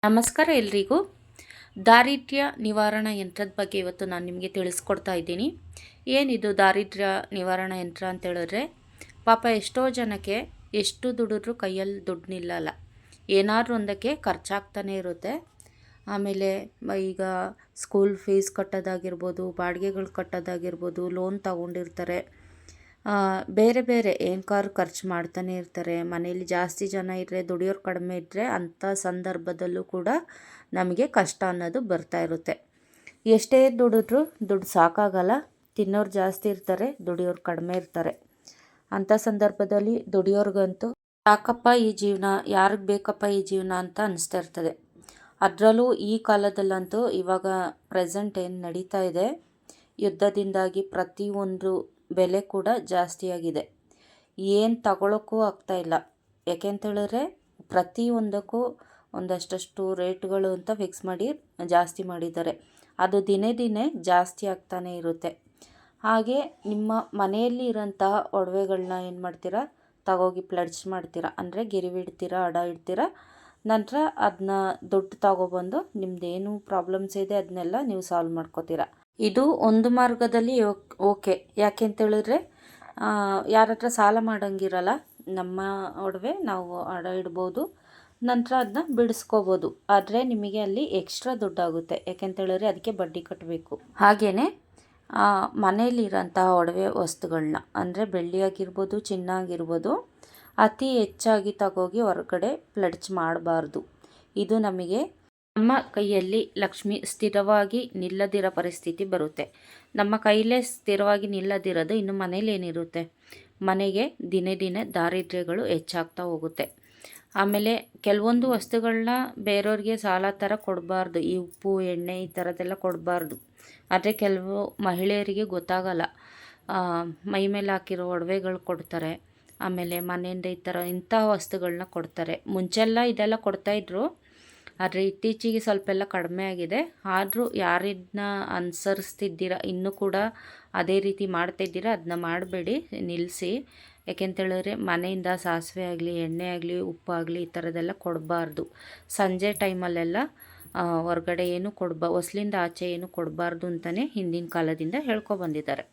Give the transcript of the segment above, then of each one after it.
ನಮಸ್ಕಾರ ಎಲ್ರಿಗೂ. ದಾರಿದ್ರ್ಯ ನಿವಾರಣಾ ಯಂತ್ರದ ಬಗ್ಗೆ ಇವತ್ತು ನಾನು ನಿಮಗೆ ತಿಳಿಸ್ಕೊಡ್ತಾ ಇದ್ದೀನಿ. ಏನಿದು ದಾರಿದ್ರ್ಯ ನಿವಾರಣಾ ಯಂತ್ರ ಅಂತ ಹೇಳಿದ್ರೆ, ಪಾಪ ಎಷ್ಟೋ ಜನಕ್ಕೆ ಎಷ್ಟು ದುಡಿದ್ರೂ ಕೈಯಲ್ಲಿ ದುಡ್ಡು ನಿಲ್ಲಲ್ಲ. ಏನಾದರೂ ಒಂದಕ್ಕೆ ಖರ್ಚಾಗ್ತಾನೆ ಇರುತ್ತೆ. ಆಮೇಲೆ ಈಗ ಸ್ಕೂಲ್ ಫೀಸ್ ಕಟ್ಟೋದಾಗಿರ್ಬೋದು, ಬಾಡಿಗೆಗಳು ಕಟ್ಟೋದಾಗಿರ್ಬೋದು, ಲೋನ್ ತಗೊಂಡಿರ್ತಾರೆ, ಬೇರೆ ಬೇರೆ ಏನಕ್ಕಾದ್ರೂ ಖರ್ಚು ಮಾಡ್ತಾನೆ ಇರ್ತಾರೆ. ಮನೇಲಿ ಜಾಸ್ತಿ ಜನ ಇದ್ದರೆ, ದುಡಿಯೋರು ಕಡಿಮೆ ಇದ್ದರೆ, ಅಂಥ ಸಂದರ್ಭದಲ್ಲೂ ಕೂಡ ನಮಗೆ ಕಷ್ಟ ಅನ್ನೋದು ಬರ್ತಾ ಇರುತ್ತೆ. ಎಷ್ಟೇ ದುಡಿದ್ರೂ ದುಡ್ಡು ಸಾಕಾಗಲ್ಲ. ತಿನ್ನೋರು ಜಾಸ್ತಿ ಇರ್ತಾರೆ, ದುಡಿಯೋರು ಕಡಿಮೆ ಇರ್ತಾರೆ. ಅಂಥ ಸಂದರ್ಭದಲ್ಲಿ ದುಡಿಯೋರ್ಗಂತೂ ಸಾಕಪ್ಪ ಈ ಜೀವನ, ಯಾರಿಗೆ ಬೇಕಪ್ಪ ಈ ಜೀವನ ಅಂತ ಅನಿಸ್ತಾ ಇರ್ತದೆ. ಅದರಲ್ಲೂ ಈ ಕಾಲದಲ್ಲಂತೂ ಇವಾಗ ಪ್ರೆಸೆಂಟ್ ಏನು ನಡೀತಾ ಇದೆ, ಯುದ್ಧದಿಂದಾಗಿ ಪ್ರತಿಯೊಂದು ಬೆಲೆ ಕೂಡ ಜಾಸ್ತಿಯಾಗಿದೆ. ಏನು ತಗೊಳ್ಳೋಕ್ಕೂ ಆಗ್ತಾಯಿಲ್ಲ. ಯಾಕೆಂತೇಳಿದ್ರೆ ಪ್ರತಿಯೊಂದಕ್ಕೂ ಒಂದಷ್ಟು ರೇಟ್ಗಳು ಅಂತ ಫಿಕ್ಸ್ ಮಾಡಿ ಜಾಸ್ತಿ ಮಾಡಿದ್ದಾರೆ. ಅದು ದಿನೇ ದಿನೇ ಜಾಸ್ತಿ ಆಗ್ತಾನೆ ಇರುತ್ತೆ. ಹಾಗೆ ನಿಮ್ಮ ಮನೆಯಲ್ಲಿ ಇರೋಂತಹ ಒಡವೆಗಳನ್ನ ಏನು ಮಾಡ್ತೀರಾ, ತಗೋಗಿ ಪ್ಲಡ್ಜ್ ಮಾಡ್ತೀರಾ, ಅಂದರೆ ಗಿರಿವಿ ಇಡ್ತೀರಾ, ಅಡ ಇಡ್ತೀರಾ. ನಂತರ ಅದನ್ನ ದುಡ್ಡು ತಗೊಬಂದು ನಿಮ್ಮದೇನು ಪ್ರಾಬ್ಲಮ್ಸ್ ಇದೆ ಅದನ್ನೆಲ್ಲ ನೀವು ಸಾಲ್ವ್ ಮಾಡ್ಕೋತೀರಾ. ಇದು ಒಂದು ಮಾರ್ಗದಲ್ಲಿ ಓಕೆ. ಯಾಕೆ ಅಂತೇಳಿದ್ರೆ ಯಾರ ಹತ್ರ ಸಾಲ ಮಾಡೋಂಗಿರಲ್ಲ. ನಮ್ಮ ಒಡವೆ ನಾವು ಅಡ ಇಡ್ಬೋದು, ನಂತರ ಅದನ್ನ ಬಿಡಿಸ್ಕೋಬೋದು. ಆದರೆ ನಿಮಗೆ ಅಲ್ಲಿ ಎಕ್ಸ್ಟ್ರಾ ದುಡ್ಡಾಗುತ್ತೆ. ಯಾಕೆಂತೇಳಿದ್ರೆ ಅದಕ್ಕೆ ಬಡ್ಡಿ ಕಟ್ಟಬೇಕು. ಹಾಗೆಯೇ ಮನೆಯಲ್ಲಿರೋಂತಹ ಒಡವೆ ವಸ್ತುಗಳನ್ನ, ಅಂದರೆ ಬೆಳ್ಳಿ ಆಗಿರ್ಬೋದು, ಚಿನ್ನ ಆಗಿರ್ಬೋದು, ಅತಿ ಹೆಚ್ಚಾಗಿ ತಗೋಗಿ ಹೊರಗಡೆ ಪ್ಲಡ್ಜ್ ಮಾಡಬಾರ್ದು. ಇದು ನಮಗೆ ನಮ್ಮ ಕೈಯಲ್ಲಿ ಲಕ್ಷ್ಮಿ ಸ್ಥಿರವಾಗಿ ನಿಲ್ಲದಿರೋ ಪರಿಸ್ಥಿತಿ ಬರುತ್ತೆ. ನಮ್ಮ ಕೈಲೇ ಸ್ಥಿರವಾಗಿ ನಿಲ್ಲದಿರೋದು ಇನ್ನು ಮನೇಲಿ ಏನಿರುತ್ತೆ, ಮನೆಗೆ ದಿನೇ ದಿನೇ ದಾರಿದ್ರ್ಯಗಳು ಹೆಚ್ಚಾಗ್ತಾ ಹೋಗುತ್ತೆ. ಆಮೇಲೆ ಕೆಲವೊಂದು ವಸ್ತುಗಳನ್ನ ಬೇರೆಯವ್ರಿಗೆ ಸಾಲ ಥರ ಕೊಡಬಾರ್ದು. ಈ ಉಪ್ಪು, ಎಣ್ಣೆ ಈ ಥರದ್ದೆಲ್ಲ ಕೊಡಬಾರ್ದು. ಆದರೆ ಕೆಲವು ಮಹಿಳೆಯರಿಗೆ ಗೊತ್ತಾಗಲ್ಲ. ಮೈ ಮೇಲೆ ಹಾಕಿರೋ ಒಡವೆಗಳು ಕೊಡ್ತಾರೆ, ಆಮೇಲೆ ಮನೆಯಿಂದ ಇಂಥ ವಸ್ತುಗಳನ್ನ ಕೊಡ್ತಾರೆ. ಮುಂಚೆಲ್ಲ ಇದೆಲ್ಲ ಕೊಡ್ತಾಯಿದ್ರು, ಆದರೆ ಇತ್ತೀಚೆಗೆ ಸ್ವಲ್ಪ ಎಲ್ಲ ಕಡಿಮೆ ಆಗಿದೆ. ಆದರೂ ಯಾರಿದನ್ನ ಅನುಸರಿಸ್ತಿದ್ದೀರ, ಇನ್ನೂ ಕೂಡ ಅದೇ ರೀತಿ ಮಾಡ್ತಾಯಿದ್ದೀರ, ಅದನ್ನ ಮಾಡಬೇಡಿ, ನಿಲ್ಲಿಸಿ. ಯಾಕೆಂತೇಳಿದ್ರೆ ಮನೆಯಿಂದ ಸಾಸಿವೆ ಆಗಲಿ, ಎಣ್ಣೆ ಆಗಲಿ, ಉಪ್ಪಾಗಲಿ ಈ ಥರದ್ದೆಲ್ಲ ಕೊಡಬಾರ್ದು. ಸಂಜೆ ಟೈಮಲ್ಲೆಲ್ಲ ಹೊರಗಡೆ ಏನು ಹೊಸ್ಲಿಂದ ಆಚೆ ಏನು ಕೊಡಬಾರ್ದು ಅಂತಲೇ ಹಿಂದಿನ ಕಾಲದಿಂದ ಹೇಳ್ಕೊಬಂದಿದ್ದಾರೆ.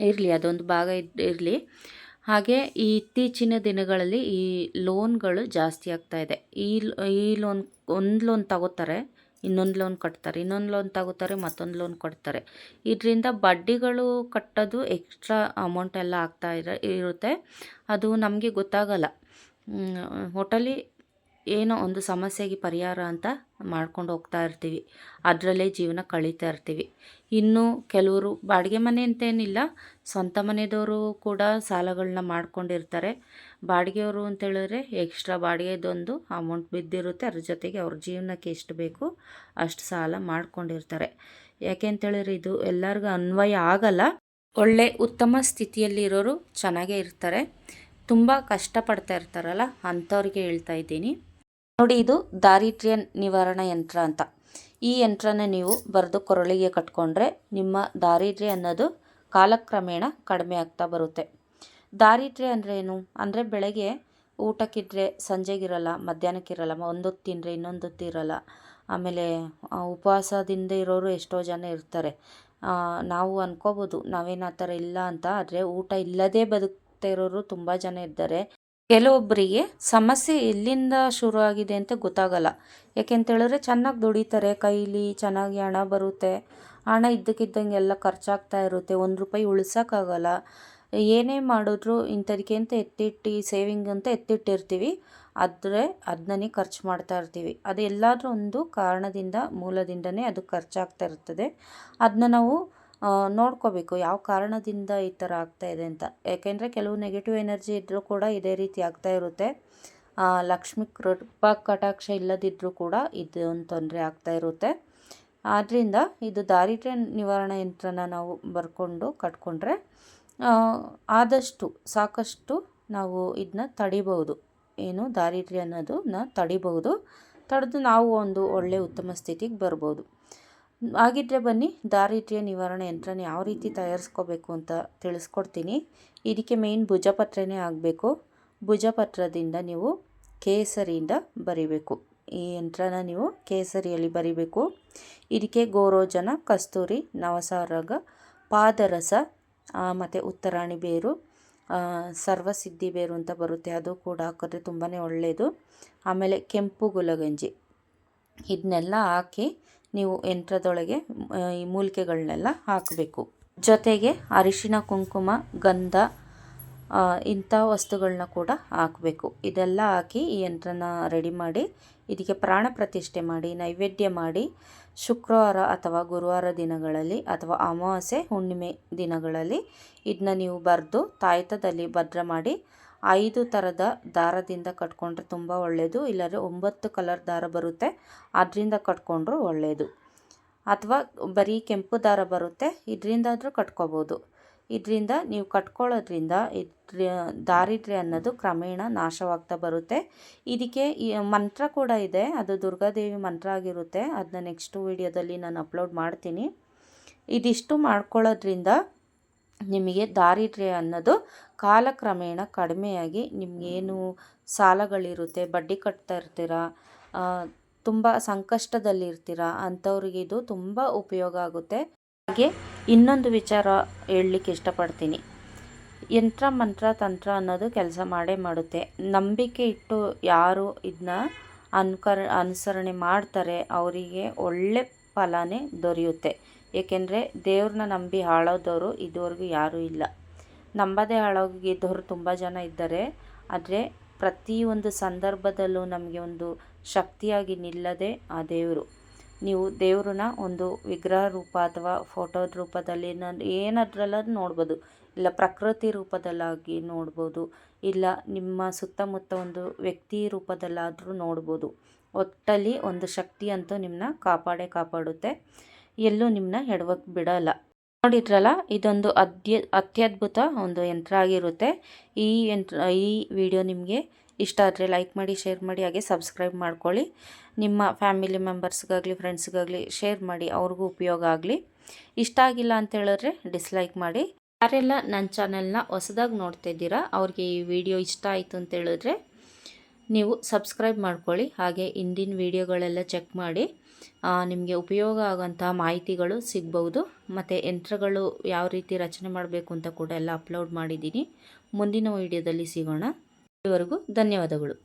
ಇರಲಿ, ಅದೊಂದು ಭಾಗ ಇರಲಿ. ಹಾಗೆ ಈ ಇತ್ತೀಚಿನ ದಿನಗಳಲ್ಲಿ ಈ ಲೋನ್ಗಳು ಜಾಸ್ತಿ ಆಗ್ತಾಯಿದೆ. ಈ ಲೋನ್, ಒಂದು ಲೋನ್ ತಗೋತಾರೆ, ಇನ್ನೊಂದು ಲೋನ್ ಕಟ್ತಾರೆ, ಇನ್ನೊಂದು ಲೋನ್ ತಗೋತಾರೆ, ಮತ್ತೊಂದು ಲೋನ್ ಕೊಡ್ತಾರೆ. ಇದರಿಂದ ಬಡ್ಡಿಗಳು ಕಟ್ಟೋದು ಎಕ್ಸ್ಟ್ರಾ ಅಮೌಂಟ್ ಎಲ್ಲ ಇರುತ್ತೆ. ಅದು ನಮಗೆ ಗೊತ್ತಾಗಲ್ಲ. ಒಟ್ಟಲ್ಲಿ ಏನೋ ಒಂದು ಸಮಸ್ಯೆಗೆ ಪರಿಹಾರ ಅಂತ ಮಾಡ್ಕೊಂಡು ಹೋಗ್ತಾ ಇರ್ತೀವಿ, ಅದರಲ್ಲೇ ಜೀವನ ಕಳೀತಾ ಇರ್ತೀವಿ. ಇನ್ನು ಕೆಲವರು ಬಾಡಿಗೆ ಮನೆ ಅಂತೇನಿಲ್ಲ, ಸ್ವಂತ ಮನೆಯದವರು ಕೂಡ ಸಾಲಗಳನ್ನ ಮಾಡ್ಕೊಂಡಿರ್ತಾರೆ. ಬಾಡಿಗೆಯವರು ಅಂತೇಳಿದ್ರೆ ಎಕ್ಸ್ಟ್ರಾ ಬಾಡಿಗೆದೊಂದು ಅಮೌಂಟ್ ಬಿದ್ದಿರುತ್ತೆ, ಅದ್ರ ಜೊತೆಗೆ ಅವ್ರ ಜೀವನಕ್ಕೆ ಎಷ್ಟು ಬೇಕು ಅಷ್ಟು ಸಾಲ ಮಾಡ್ಕೊಂಡಿರ್ತಾರೆ. ಯಾಕೆ ಅಂತೇಳಿದ್ರೆ ಇದು ಎಲ್ಲರಿಗೂ ಅನ್ವಯ ಆಗಲ್ಲ. ಒಳ್ಳೆ ಉತ್ತಮ ಸ್ಥಿತಿಯಲ್ಲಿರೋರು ಚೆನ್ನಾಗೇ ಇರ್ತಾರೆ. ತುಂಬ ಕಷ್ಟಪಡ್ತಾ ಇರ್ತಾರಲ್ಲ ಅಂಥವ್ರಿಗೆ ಹೇಳ್ತಾ ಇದ್ದೀನಿ ನೋಡಿ. ಇದು ದಾರಿದ್ರ್ಯ ನಿವಾರಣಾ ಯಂತ್ರ ಅಂತ. ಈ ಯಂತ್ರನ ನೀವು ಬರೆದು ಕೊರಳಿಗೆ ಕಟ್ಕೊಂಡ್ರೆ ನಿಮ್ಮ ದಾರಿದ್ರ್ಯ ಅನ್ನೋದು ಕಾಲಕ್ರಮೇಣ ಕಡಿಮೆ ಆಗ್ತಾ ಬರುತ್ತೆ. ದಾರಿದ್ರ್ಯ ಅಂದರೆ ಏನು ಅಂದರೆ, ಬೆಳಗ್ಗೆ ಊಟಕ್ಕಿದ್ರೆ ಸಂಜೆಗಿರಲ್ಲ, ಮಧ್ಯಾಹ್ನಕ್ಕಿರಲ್ಲ, ಒಂದೊತ್ತು ತಿಂದರೆ ಇನ್ನೊಂದೊತ್ತು ಇರಲ್ಲ. ಆಮೇಲೆ ಉಪವಾಸದಿಂದ ಇರೋರು ಎಷ್ಟೋ ಜನ ಇರ್ತಾರೆ. ನಾವು ಅನ್ಕೋಬೋದು ನಾವೇನು ಆ ಥರ ಇಲ್ಲ ಅಂತ, ಆದರೆ ಊಟ ಇಲ್ಲದೇ ಬದುಕ್ತಾ ಇರೋರು ತುಂಬ ಜನ ಇದ್ದಾರೆ. ಕೆಲವೊಬ್ಬರಿಗೆ ಸಮಸ್ಯೆ ಎಲ್ಲಿಂದ ಶುರು ಆಗಿದೆ ಅಂತ ಗೊತ್ತಾಗಲ್ಲ. ಯಾಕೆಂತೇಳಿದ್ರೆ ಚೆನ್ನಾಗಿ ದುಡಿತಾರೆ, ಕೈಲಿ ಚೆನ್ನಾಗಿ ಹಣ ಬರುತ್ತೆ, ಹಣ ಇದ್ದಕ್ಕಿದ್ದಂಗೆ ಎಲ್ಲ ಖರ್ಚಾಗ್ತಾ ಇರುತ್ತೆ, ₹1 ಉಳಿಸೋಕ್ಕಾಗಲ್ಲ. ಏನೇ ಮಾಡಿದ್ರು ಇಂಥದಕ್ಕೆ ಅಂತ ಸೇವಿಂಗ್ ಅಂತ ಎತ್ತಿಟ್ಟಿರ್ತೀವಿ, ಆದರೆ ಅದನ್ನೇ ಖರ್ಚು ಮಾಡ್ತಾ ಇರ್ತೀವಿ. ಅದು ಎಲ್ಲಾದರೂ ಒಂದು ಕಾರಣದಿಂದ, ಮೂಲದಿಂದನೇ ಅದು ಖರ್ಚಾಗ್ತಾ ಇರ್ತದೆ. ಅದನ್ನ ನಾವು ನೋಡ್ಕೋಬೇಕು, ಯಾವ ಕಾರಣದಿಂದ ಈ ಥರ ಆಗ್ತಾಯಿದೆ ಅಂತ. ಯಾಕೆಂದರೆ ಕೆಲವು ನೆಗೆಟಿವ್ ಎನರ್ಜಿ ಇದ್ದರೂ ಕೂಡ ಇದೇ ರೀತಿ ಆಗ್ತಾ ಇರುತ್ತೆ. ಲಕ್ಷ್ಮಿ ಕೃಪಾ ಕಟಾಕ್ಷ ಇಲ್ಲದಿದ್ದರೂ ಕೂಡ ಇದೊಂದು ತೊಂದರೆ ಆಗ್ತಾ ಇರುತ್ತೆ. ಆದ್ದರಿಂದ ಇದು ದಾರಿದ್ರ್ಯ ನಿವಾರಣಾ ಯಂತ್ರನ ನಾವು ಬರ್ಕೊಂಡು ಕಟ್ಕೊಂಡ್ರೆ ಆದಷ್ಟು ಸಾಕಷ್ಟು ನಾವು ಇದನ್ನ ತಡಿಬಹುದು. ಏನು ದಾರಿದ್ರ್ಯ ಅನ್ನೋದನ್ನ ತಡಿಬಹುದು. ತಡೆದು ನಾವು ಒಂದು ಒಳ್ಳೆಯ ಉತ್ತಮ ಸ್ಥಿತಿಗೆ ಬರ್ಬೋದು. ಹಾಗಿದ್ರೆ ಬನ್ನಿ, ದಾರಿದ್ರ್ಯ ನಿವಾರಣೆ ಯಂತ್ರನ ಯಾವ ರೀತಿ ತಯಾರಿಸ್ಕೋಬೇಕು ಅಂತ ತಿಳಿಸ್ಕೊಡ್ತೀನಿ. ಇದಕ್ಕೆ ಮೇನ್ ಭುಜಪತ್ರನೇ ಆಗಬೇಕು. ಭುಜಪತ್ರದಿಂದ ನೀವು ಕೇಸರಿಯಿಂದ ಬರಿಬೇಕು. ಈ ಯಂತ್ರನ ನೀವು ಕೇಸರಿಯಲ್ಲಿ ಬರಿಬೇಕು. ಇದಕ್ಕೆ ಗೋರೋಜನ, ಕಸ್ತೂರಿ, ನವಸಾರಗ, ಪಾದರಸ ಮತ್ತು ಉತ್ತರಾಣಿ ಬೇರು, ಸರ್ವಸಿದ್ಧಿ ಬೇರು ಅಂತ ಬರುತ್ತೆ, ಅದು ಕೂಡ ಹಾಕಿದ್ರೆ ತುಂಬಾ ಒಳ್ಳೆಯದು. ಆಮೇಲೆ ಕೆಂಪು ಗುಲಗಂಜಿ, ಇದನ್ನೆಲ್ಲ ಹಾಕಿ ನೀವು ಯಂತ್ರದೊಳಗೆ ಈ ಮೂಲಿಕೆಗಳನ್ನೆಲ್ಲ ಹಾಕಬೇಕು. ಜೊತೆಗೆ ಅರಿಶಿಣ, ಕುಂಕುಮ, ಗಂಧ ಇಂಥ ವಸ್ತುಗಳನ್ನ ಕೂಡ ಹಾಕಬೇಕು. ಇದೆಲ್ಲ ಹಾಕಿ ಈ ಯಂತ್ರನ ರೆಡಿ ಮಾಡಿ ಇದಕ್ಕೆ ಪ್ರಾಣ ಪ್ರತಿಷ್ಠೆ ಮಾಡಿ ನೈವೇದ್ಯ ಮಾಡಿ ಶುಕ್ರವಾರ ಅಥವಾ ಗುರುವಾರ ದಿನಗಳಲ್ಲಿ ಅಥವಾ ಅಮಾವಾಸ್ಯೆ ಹುಣ್ಣಿಮೆ ದಿನಗಳಲ್ಲಿ ಇದನ್ನ ನೀವು ಬರೆದು ತಾಯ್ತದಲ್ಲಿ ಭದ್ರ ಮಾಡಿ 5 ಥರದ ದಾರದಿಂದ ಕಟ್ಕೊಂಡ್ರೆ ತುಂಬ ಒಳ್ಳೆಯದು. ಇಲ್ಲಾಂದರೆ 9 ಕಲರ್ ದಾರ ಬರುತ್ತೆ, ಅದರಿಂದ ಕಟ್ಕೊಂಡ್ರೂ ಒಳ್ಳೆಯದು. ಅಥವಾ ಬರೀ ಕೆಂಪು ದಾರ ಬರುತ್ತೆ, ಇದರಿಂದಾದರೂ ಕಟ್ಕೋಬೋದು. ಇದರಿಂದ ನೀವು ಕಟ್ಕೊಳ್ಳೋದ್ರಿಂದ ದಾರಿದ್ರ್ಯ ಅನ್ನೋದು ಕ್ರಮೇಣ ನಾಶವಾಗ್ತಾ ಬರುತ್ತೆ. ಇದಕ್ಕೆ ಈ ಮಂತ್ರ ಕೂಡ ಇದೆ, ಅದು ದುರ್ಗಾದೇವಿ ಮಂತ್ರ ಆಗಿರುತ್ತೆ. ಅದನ್ನ ನೆಕ್ಸ್ಟ್ ವಿಡಿಯೋದಲ್ಲಿ ನಾನು ಅಪ್ಲೋಡ್ ಮಾಡ್ತೀನಿ. ಇದಿಷ್ಟು ಮಾಡ್ಕೊಳ್ಳೋದ್ರಿಂದ ನಿಮಗೆ ದಾರಿದ್ರ್ಯ ಅನ್ನೋದು ಕಾಲಕ್ರಮೇಣ ಕಡಿಮೆಯಾಗಿ ನಿಮಗೇನು ಸಾಲಗಳಿರುತ್ತೆ, ಬಡ್ಡಿ ಕಟ್ತಾ ಇರ್ತೀರ, ತುಂಬ ಸಂಕಷ್ಟದಲ್ಲಿರ್ತೀರ ಅಂಥವ್ರಿಗೆ ಇದು ತುಂಬ ಉಪಯೋಗ ಆಗುತ್ತೆ. ಹಾಗೆ ಇನ್ನೊಂದು ವಿಚಾರ ಹೇಳಲಿಕ್ಕೆ ಇಷ್ಟಪಡ್ತೀನಿ. ಯಂತ್ರ ಮಂತ್ರ ತಂತ್ರ ಅನ್ನೋದು ಕೆಲಸ ಮಾಡೇ ಮಾಡುತ್ತೆ. ನಂಬಿಕೆ ಇಟ್ಟು ಯಾರು ಇದನ್ನ ಅನುಸರಣೆ ಮಾಡ್ತಾರೆ ಅವರಿಗೆ ಒಳ್ಳೆ ಫಲನೇ ದೊರೆಯುತ್ತೆ. ಏಕೆಂದರೆ ದೇವ್ರನ್ನ ನಂಬಿ ಹಾಳೋದವರು ಇದುವರೆಗೂ ಯಾರೂ ಇಲ್ಲ. ನಂಬದೇ ಹಾಳೋಗಿದ್ದವರು ತುಂಬ ಜನ ಇದ್ದಾರೆ. ಆದರೆ ಪ್ರತಿಯೊಂದು ಸಂದರ್ಭದಲ್ಲೂ ನಮಗೆ ಒಂದು ಶಕ್ತಿಯಾಗಿ ನಿಲ್ಲದೆ ಆ ದೇವರು. ನೀವು ದೇವ್ರನ್ನ ಒಂದು ವಿಗ್ರಹ ರೂಪ ಅಥವಾ ಫೋಟೋದ ರೂಪದಲ್ಲಿ ಏನಾದ್ರಲ್ಲಾದ್ರೂ ನೋಡ್ಬೋದು, ಇಲ್ಲ ಪ್ರಕೃತಿ ರೂಪದಲ್ಲಾಗಿ ನೋಡ್ಬೋದು, ಇಲ್ಲ ನಿಮ್ಮ ಸುತ್ತಮುತ್ತ ಒಂದು ವ್ಯಕ್ತಿ ರೂಪದಲ್ಲಾದರೂ ನೋಡ್ಬೋದು. ಒಟ್ಟಲ್ಲಿ ಒಂದು ಶಕ್ತಿ ಅಂತೂ ನಿಮ್ಮನ್ನ ಕಾಪಾಡುತ್ತೆ, ಎಲ್ಲೂ ನಿಮ್ಮನ್ನ ಎಡವಕ್ಕೆ ಬಿಡಲ್ಲ. ನೋಡಿದ್ರಲ್ಲ, ಇದೊಂದು ಅತ್ಯದ್ಭುತ ಒಂದು ಯಂತ್ರ ಆಗಿರುತ್ತೆ. ಈ ವಿಡಿಯೋ ನಿಮಗೆ ಇಷ್ಟ ಆದರೆ ಲೈಕ್ ಮಾಡಿ, ಶೇರ್ ಮಾಡಿ, ಹಾಗೆ ಸಬ್ಸ್ಕ್ರೈಬ್ ಮಾಡ್ಕೊಳ್ಳಿ. ನಿಮ್ಮ ಫ್ಯಾಮಿಲಿ ಮೆಂಬರ್ಸ್ಗಾಗಲಿ ಫ್ರೆಂಡ್ಸ್ಗಾಗಲಿ ಶೇರ್ ಮಾಡಿ, ಅವ್ರಿಗೂ ಉಪಯೋಗ ಆಗಲಿ. ಇಷ್ಟ ಆಗಿಲ್ಲ ಅಂತ ಹೇಳಿದ್ರೆ ಡಿಸ್ಲೈಕ್ ಮಾಡಿ. ಯಾರೆಲ್ಲ ನನ್ನ ಚಾನೆಲ್ನ ಹೊಸದಾಗಿ ನೋಡ್ತಿದ್ದೀರಾ ಅವ್ರಿಗೆ ಈ ವಿಡಿಯೋ ಇಷ್ಟ ಆಯಿತು ಅಂತ ಹೇಳಿದ್ರೆ ನೀವು ಸಬ್ಸ್ಕ್ರೈಬ್ ಮಾಡ್ಕೊಳ್ಳಿ. ಹಾಗೆ ಹಿಂದಿನ ವಿಡಿಯೋಗಳೆಲ್ಲ ಚೆಕ್ ಮಾಡಿ, ನಿಮಗೆ ಉಪಯೋಗ ಆಗೋಂಥ ಮಾಹಿತಿಗಳು ಸಿಗ್ಬೋದು. ಮತ್ತು ಯಂತ್ರಗಳು ಯಾವ ರೀತಿ ರಚನೆ ಮಾಡಬೇಕು ಅಂತ ಕೂಡ ಎಲ್ಲ ಅಪ್ಲೋಡ್ ಮಾಡಿದ್ದೀನಿ. ಮುಂದಿನ ವಿಡಿಯೋದಲ್ಲಿ ಸಿಗೋಣ. ಇದುವರೆಗೂ ಧನ್ಯವಾದಗಳು.